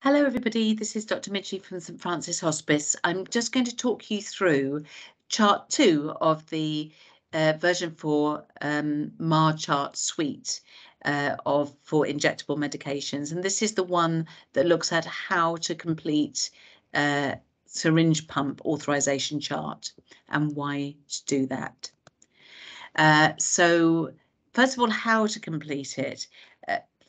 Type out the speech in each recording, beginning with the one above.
Hello everybody, this is Dr. Midgley from St Francis Hospice. I'm just going to talk you through chart 2 of the version 4 MAAR chart suite for injectable medications, and this is the one that looks at how to complete syringe pump authorization chart and why to do that. So first of all, how to complete it.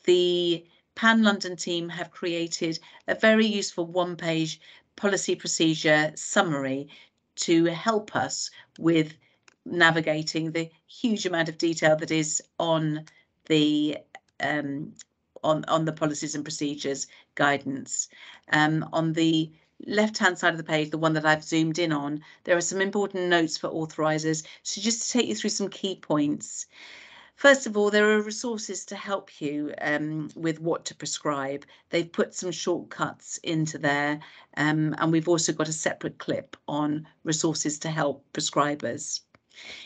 The Pan London team have created a very useful one-page policy procedure summary to help us with navigating the huge amount of detail that is on the on the policies and procedures guidance. On the left-hand side of the page, the one that I've zoomed in on, there are some important notes for authorisers. So just to take you through some key points. First of all, there are resources to help you with what to prescribe. They've put some shortcuts into there, and we've also got a separate clip on resources to help prescribers.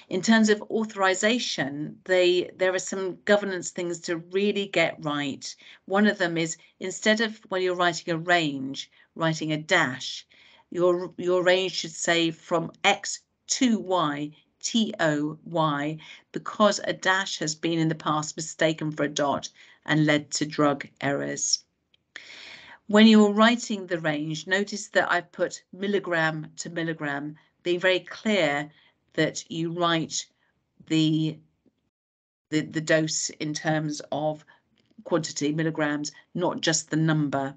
In terms of authorization, there are some governance things to really get right. One of them is, instead of when you're writing a range, writing a dash, your range should say from X to Y, TOY, because a dash has been in the past mistaken for a dot and led to drug errors. When you're writing the range, notice that I've put milligram to milligram, being very clear that you write the dose in terms of quantity, milligrams, not just the number.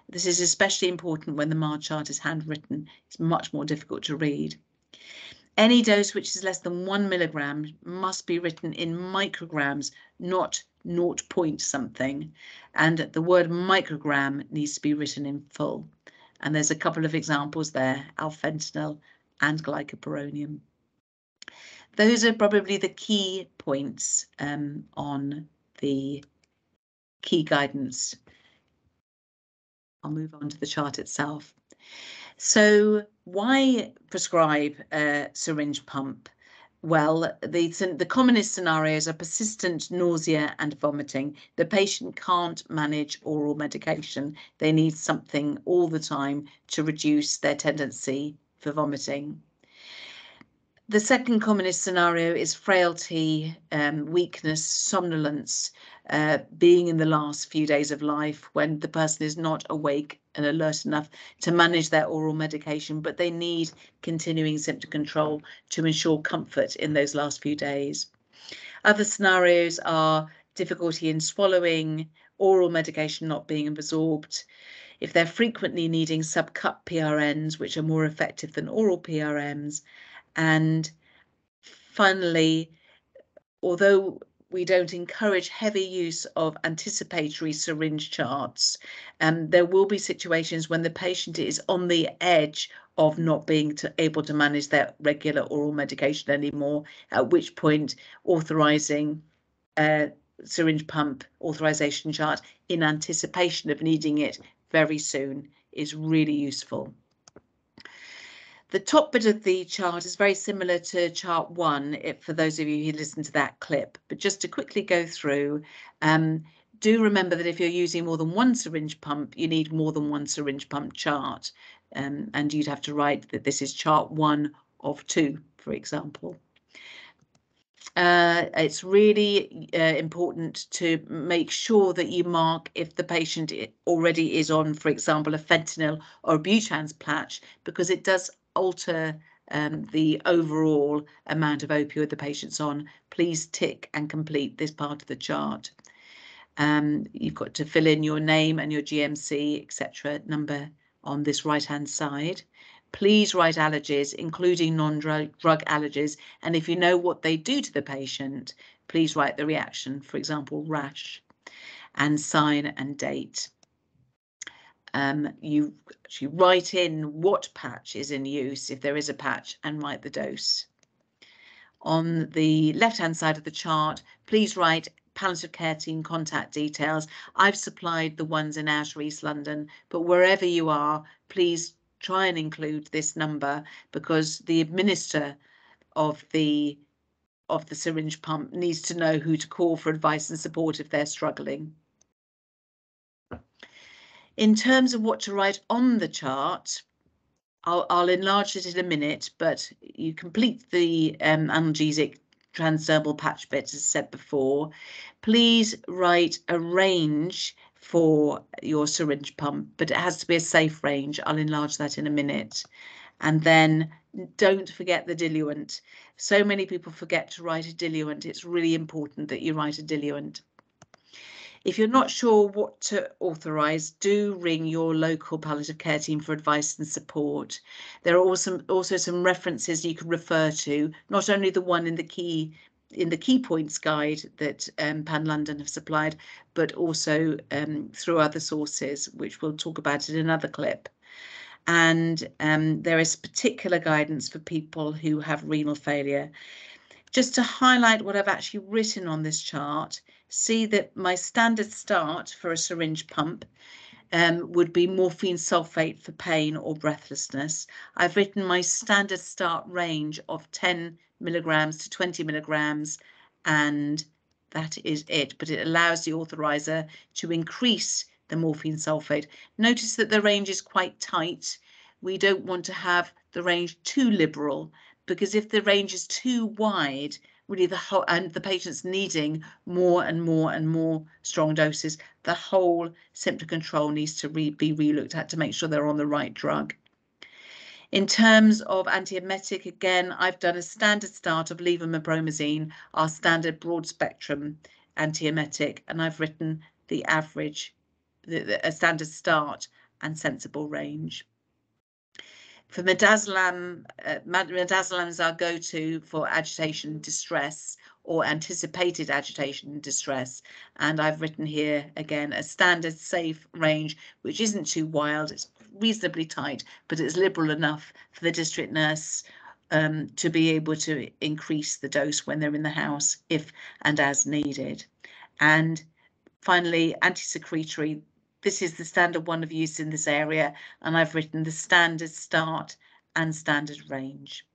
This is especially important when the MAAR chart is handwritten. It's much more difficult to read. Any dose which is less than 1 milligram must be written in micrograms, not 0 point something. And the word microgram needs to be written in full. And there's a couple of examples there, alfentanil and glycopyrronium. Those are probably the key points on the key guidance. I'll move on to the chart itself. So why prescribe a syringe pump? Well, the commonest scenarios are persistent nausea and vomiting. The patient can't manage oral medication. They need something all the time to reduce their tendency for vomiting. The second commonest scenario is frailty, weakness, somnolence, being in the last few days of life when the person is not awake and alert enough to manage their oral medication, but they need continuing symptom control to ensure comfort in those last few days. Other scenarios are difficulty in swallowing, oral medication not being absorbed, if they're frequently needing subcut PRNs, which are more effective than oral PRMs. And finally, although we don't encourage heavy use of anticipatory syringe charts, there will be situations when the patient is on the edge of not being able to manage their regular oral medication anymore, at which point authorising a syringe pump authorisation chart in anticipation of needing it very soon is really useful. The top bit of the chart is very similar to chart 1 for those of you who listened to that clip, but just to quickly go through, do remember that if you're using more than one syringe pump, you need more than one syringe pump chart, and you'd have to write that this is chart 1 of 2, for example. It's really important to make sure that you mark if the patient already is on, for example, a fentanyl or a butans patch, because it does alter the overall amount of opioid the patient's on. Please tick and complete this part of the chart. You've got to fill in your name and your GMC, etc. number on this right-hand side. Please write allergies, including non-drug allergies, and if you know what they do to the patient, please write the reaction, for example, rash, and sign and date. You write in what patch is in use, if there is a patch, and write the dose. On the left-hand side of the chart, please write palliative care team contact details. I've supplied the ones in Outer East London, but wherever you are, please try and include this number, because the administrator of the syringe pump needs to know who to call for advice and support if they're struggling. In terms of what to write on the chart, I'll enlarge it in a minute, but you complete the analgesic transdermal patch bit, as said before. Please write a range for your syringe pump, but it has to be a safe range. I'll enlarge that in a minute. And then don't forget the diluent. So many people forget to write a diluent. It's really important that you write a diluent. If you're not sure what to authorise, do ring your local palliative care team for advice and support. There are also some references you can refer to, not only the one in the key points guide that Pan London have supplied, but also through other sources, which we'll talk about in another clip. And there is particular guidance for people who have renal failure. Just to highlight what I've actually written on this chart, see that my standard start for a syringe pump would be morphine sulfate for pain or breathlessness. I've written my standard start range of 10 milligrams to 20 milligrams, and that is it. But it allows the authorizer to increase the morphine sulfate. Notice that the range is quite tight. We don't want to have the range too liberal, because if the range is too wide, really the patient's needing more and more and more strong doses, the whole symptom control needs to be relooked at to make sure they're on the right drug. In terms of antiemetic, again, I've done a standard start of levomepromazine, our standard broad spectrum antiemetic, and I've written the average, a standard start and sensible range. For midazolam, midazolam is our go-to for agitation and distress, or anticipated agitation and distress. And I've written here, again, a standard safe range, which isn't too wild. It's reasonably tight, but it's liberal enough for the district nurse to be able to increase the dose when they're in the house, if and as needed. And finally, anti-secretory. This is the standard one of use in this area, and I've written the standard start and standard range.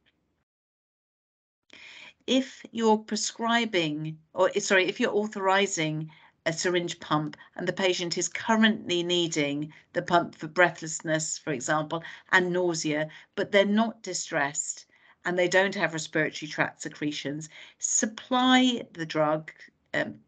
If you're prescribing, if you're authorising a syringe pump and the patient is currently needing the pump for breathlessness, for example, and nausea, but they're not distressed and they don't have respiratory tract secretions, supply the drug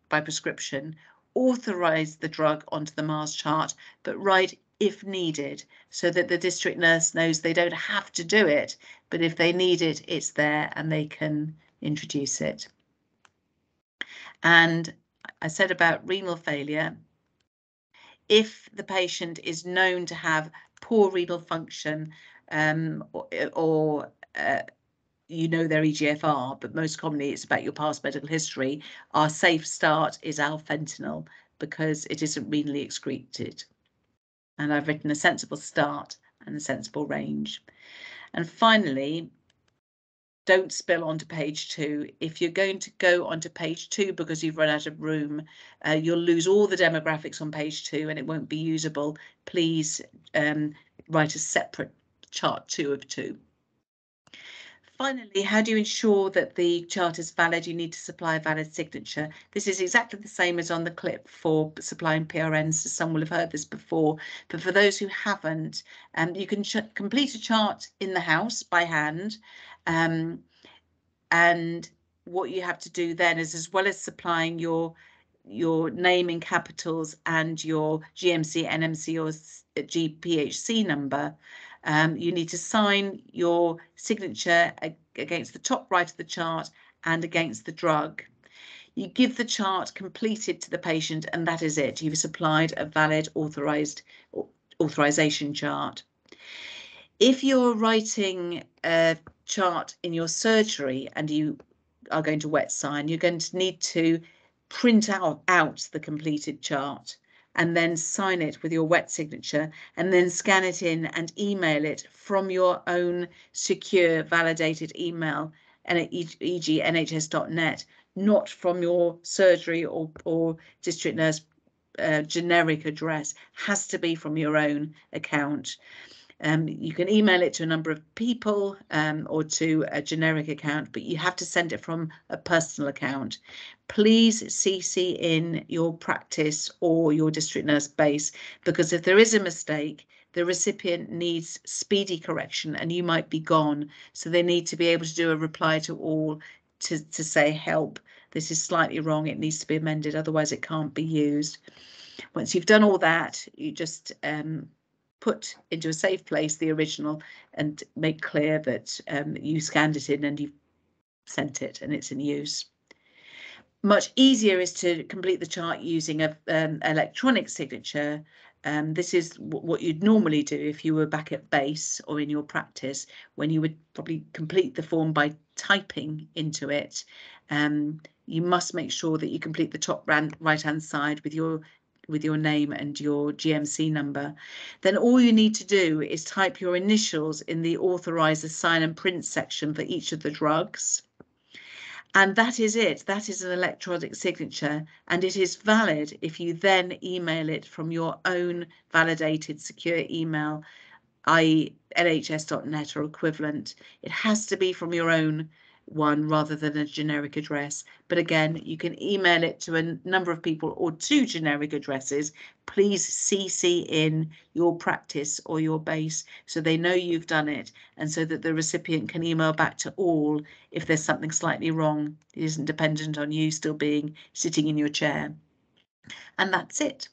by prescription, authorise the drug onto the MAAR's chart, but write if needed, so that the district nurse knows they don't have to do it, but if they need it, it's there and they can introduce it. And I said about renal failure, if the patient is known to have poor renal function or you know their EGFR, but most commonly it's about your past medical history, our safe start is alfentanil because it isn't renally excreted. And I've written a sensible start and a sensible range. And finally, don't spill onto page 2. If you're going to go onto page 2 because you've run out of room, you'll lose all the demographics on page 2 and it won't be usable. Please write a separate chart 2 of 2. Finally, how do you ensure that the chart is valid? You need to supply a valid signature. This is exactly the same as on the clip for supplying PRNs, so some will have heard this before. But for those who haven't, you can complete a chart in the house by hand. And what you have to do then is, as well as supplying your name in capitals and your GMC, NMC or GPHC number, you need to sign your signature against the top right of the chart and against the drug. You give the chart completed to the patient and that is it. You've supplied a valid authorization chart. If you're writing a chart in your surgery and you are going to wet sign, you're going to need to print out the completed chart and then sign it with your wet signature and then scan it in and email it from your own secure validated email, e.g. nhs.net, not from your surgery or district nurse generic address. Has to be from your own account. You can email it to a number of people or to a generic account, but you have to send it from a personal account. Please CC in your practice or your district nurse base, because if there is a mistake, the recipient needs speedy correction and you might be gone. So they need to be able to do a reply to all to say, help, this is slightly wrong, it needs to be amended, otherwise it can't be used. Once you've done all that, you just put into a safe place the original and make clear that you scanned it in and you've sent it and it's in use. Much easier is to complete the chart using an electronic signature. This is what you'd normally do if you were back at base or in your practice, when you would probably complete the form by typing into it. You must make sure that you complete the top right-hand side with your name and your GMC number. Then all you need to do is type your initials in the authorise, sign and print section for each of the drugs. And that is it. That is an electronic signature, and it is valid if you then email it from your own validated secure email, i.e. nhs.net or equivalent. It has to be from your own one rather than a generic address. But again, you can email it to a number of people or two generic addresses. Please CC in your practice or your base so they know you've done it, and so that the recipient can email back to all if there's something slightly wrong. It isn't dependent on you still sitting in your chair. And that's it.